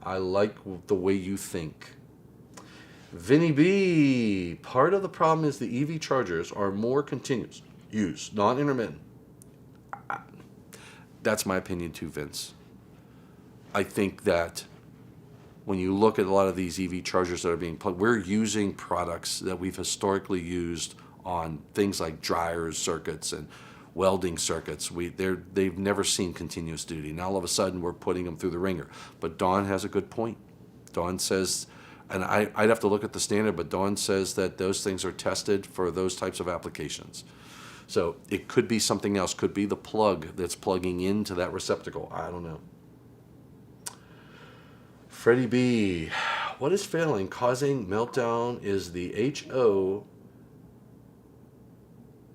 I like the way you think. Vinny B, part of the problem is the EV chargers are more continuous use, non-intermittent. That's my opinion too, Vince. I think that when you look at a lot of these EV chargers that are being plugged, we're using products that we've historically used on things like dryers, circuits, and welding circuits. They've never seen continuous duty. Now all of a sudden we're putting them through the ringer. But Dawn has a good point. Dawn says, and I'd have to look at the standard, but Dawn says that those things are tested for those types of applications. So it could be something else. Could be the plug that's plugging into that receptacle. I don't know. Freddie B, what is failing, causing meltdown is the HO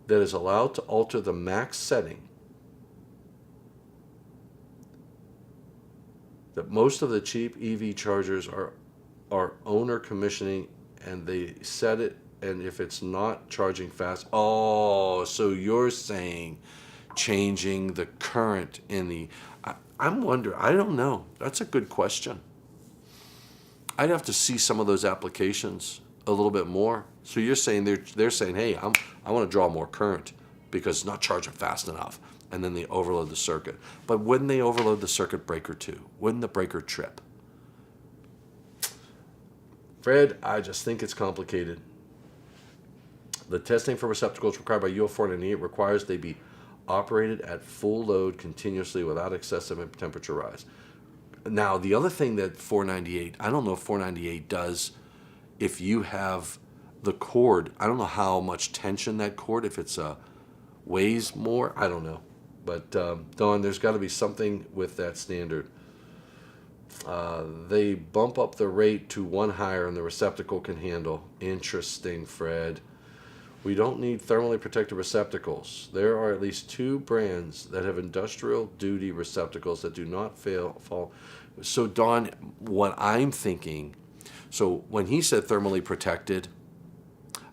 that is allowed to alter the max setting. That most of the cheap EV chargers are owner commissioning, and they set it, and if it's not charging fast, oh, so you're saying changing the current in the, I'm wondering, I don't know. That's a good question. I'd have to see some of those applications a little bit more. So you're saying they're saying, hey, I want to draw more current because it's not charging fast enough, and then they overload the circuit. But wouldn't they overload the circuit breaker too? Wouldn't the breaker trip? Fred, I just think it's complicated. The testing for receptacles required by UL 498 requires they be operated at full load continuously without excessive temperature rise. Now, the other thing that 498, I don't know if 498 does, if you have the cord, I don't know how much tension that cord, if it's weighs more, I don't know. But, Dawn, there's got to be something with that standard. They bump up the rate to 1 higher and the receptacle can handle. Interesting, Fred. We don't need thermally protected receptacles. There are at least 2 brands that have industrial duty receptacles that do not fall. So, Don, what I'm thinking, so when he said thermally protected,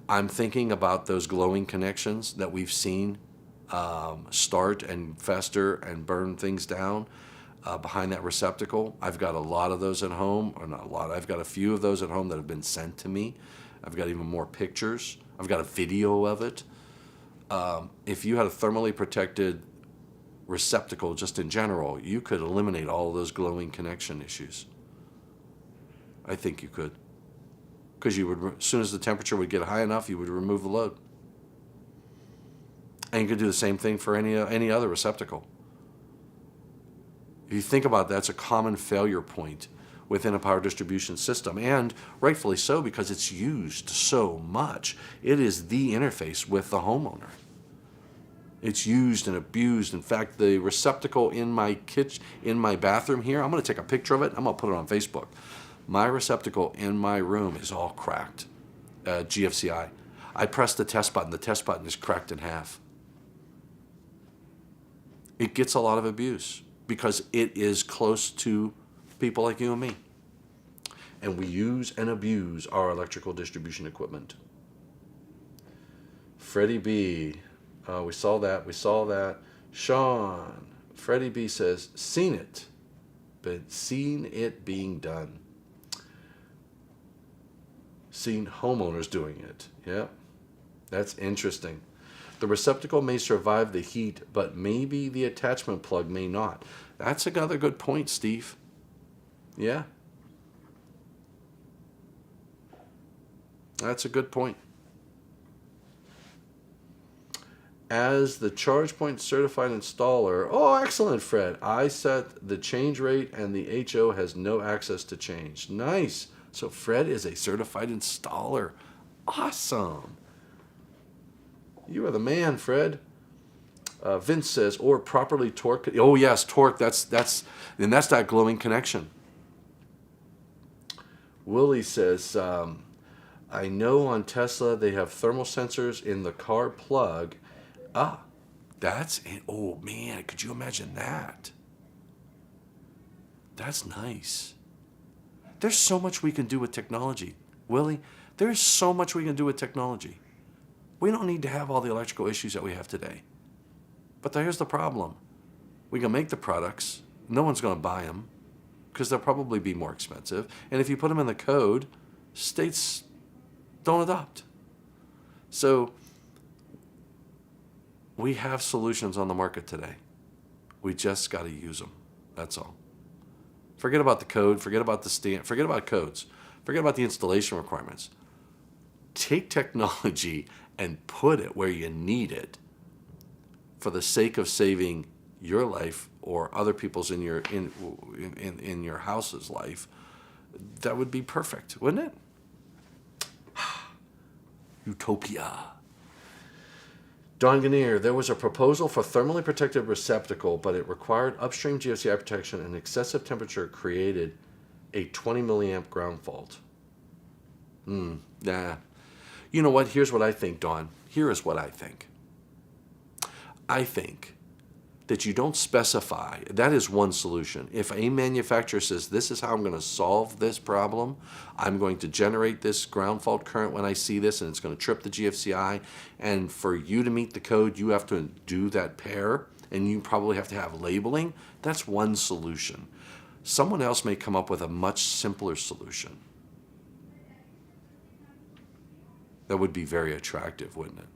I'm thinking about those glowing connections that we've seen start and fester and burn things down behind that receptacle. I've got a lot of those at home, or not a lot, I've got a few of those at home that have been sent to me. I've got even more pictures. I've got a video of it. If you had a thermally protected receptacle just in general, you could eliminate all of those glowing connection issues. I think you could. Because you would, as soon as the temperature would get high enough, you would remove the load. And you could do the same thing for any other receptacle. If you think about that, it's a common failure point within a power distribution system, and rightfully so, because it's used so much. It is the interface with the homeowner. It's used and abused. In fact, the receptacle in my kitchen, in my bathroom here, I'm going to take a picture of it. I'm going to put it on Facebook. My receptacle in my room is all cracked. GFCI. I pressed the test button. The test button is cracked in half. It gets a lot of abuse because it is close to people like you and me. And we use and abuse our electrical distribution equipment. Freddie B. We saw that. Sean. Freddie B says, seen it, but seen it being done. Seen homeowners doing it. Yep. That's interesting. The receptacle may survive the heat, but maybe the attachment plug may not. That's another good point, Steve. Yeah. That's a good point. As the ChargePoint certified installer, oh, excellent, Fred. I set the change rate and the HO has no access to change. Nice. So Fred is a certified installer. Awesome. You are the man, Fred. Vince says, or properly torque. Oh, yes, torque. That's that glowing connection. Willie says, I know on Tesla they have thermal sensors in the car plug. Ah, that's it. Oh, man, could you imagine that? That's nice. There's so much we can do with technology. Willie, there's so much we can do with technology. We don't need to have all the electrical issues that we have today. But here's the problem. We can make the products. No one's going to buy them because they'll probably be more expensive. And if you put them in the code, states don't adopt. So we have solutions on the market today. We just got to use them. That's all. Forget about the code. Forget about the stand. Forget about codes. Forget about the installation requirements. Take technology and put it where you need it for the sake of saving your life or other people's in your house's life. That would be perfect, wouldn't it? Utopia. Don Gannier, there was a proposal for thermally protected receptacle, but it required upstream GFCI protection and excessive temperature created a 20 milliamp ground fault. Nah. You know what? Here's what I think, Don. Here is what I think. I think that you don't specify. That is one solution. If a manufacturer says, this is how I'm going to solve this problem, I'm going to generate this ground fault current when I see this, and it's going to trip the GFCI, and for you to meet the code, you have to do that pair, and you probably have to have labeling. That's one solution. Someone else may come up with a much simpler solution. That would be very attractive, wouldn't it?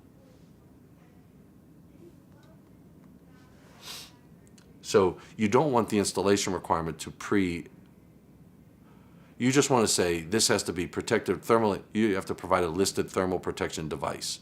So you don't want the installation requirement to you just want to say this has to be protected thermally. You have to provide a listed thermal protection device.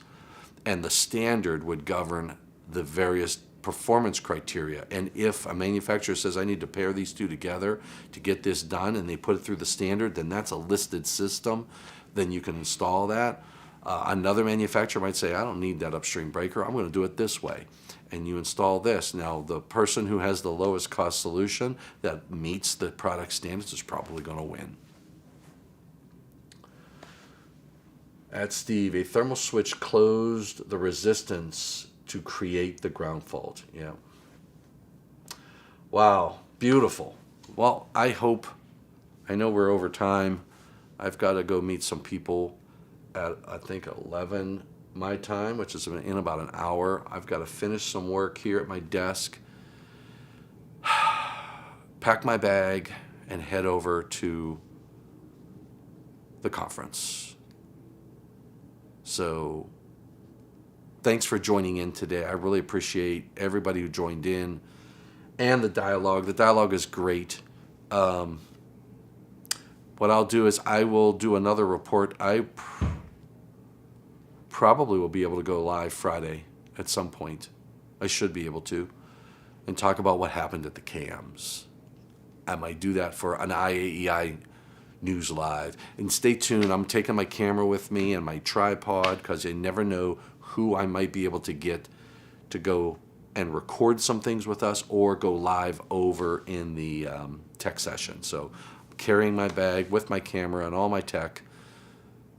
And the standard would govern the various performance criteria. And if a manufacturer says, I need to pair these two together to get this done, and they put it through the standard, then that's a listed system. Then you can install that. Another manufacturer might say, I don't need that upstream breaker. I'm going to do it this way. And you install this. Now, the person who has the lowest cost solution that meets the product standards is probably going to win. At Steve, a thermal switch closed the resistance to create the ground fault. Yeah. Wow. Beautiful. Well, I know we're over time. I've got to go meet some people at, I think, 11 my time, which is in about an hour. I've got to finish some work here at my desk, pack my bag, and head over to the conference. So thanks for joining in today. I really appreciate everybody who joined in and the dialogue. The dialogue is great. What I'll do is I will do another report. I probably will be able to go live Friday at some point. I should be able to, and talk about what happened at the CAMs. I might do that for an IAEI News Live. And stay tuned. I'm taking my camera with me and my tripod because I never know who I might be able to get to go and record some things with us or go live over in the tech session. So I'm carrying my bag with my camera and all my tech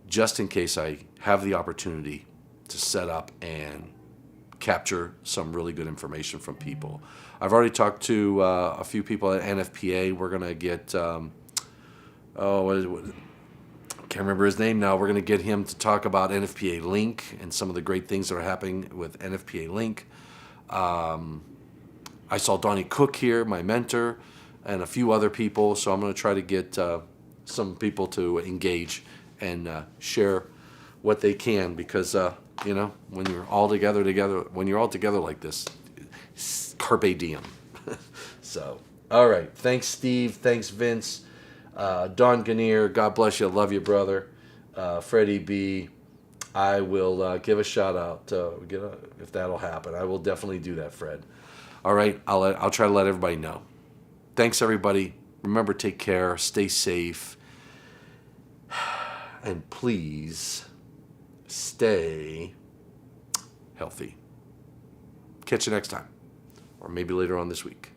just in case I have the opportunity to set up and capture some really good information from people. I've already talked to a few people at NFPA. We're going to get, can't remember his name now. We're going to get him to talk about NFPA Link and some of the great things that are happening with NFPA Link. I saw Donnie Cook here, my mentor, and a few other people. So I'm going to try to get some people to engage and share what they can, because when you're all together like this, carpe diem. So, all right. Thanks, Steve. Thanks, Vince. Don Gannier, God bless you. Love you, brother. Freddie B. I will give a shout out if that'll happen. I will definitely do that, Fred. All right. I'll try to let everybody know. Thanks, everybody. Remember, take care. Stay safe. And please stay healthy. Catch you next time, or maybe later on this week.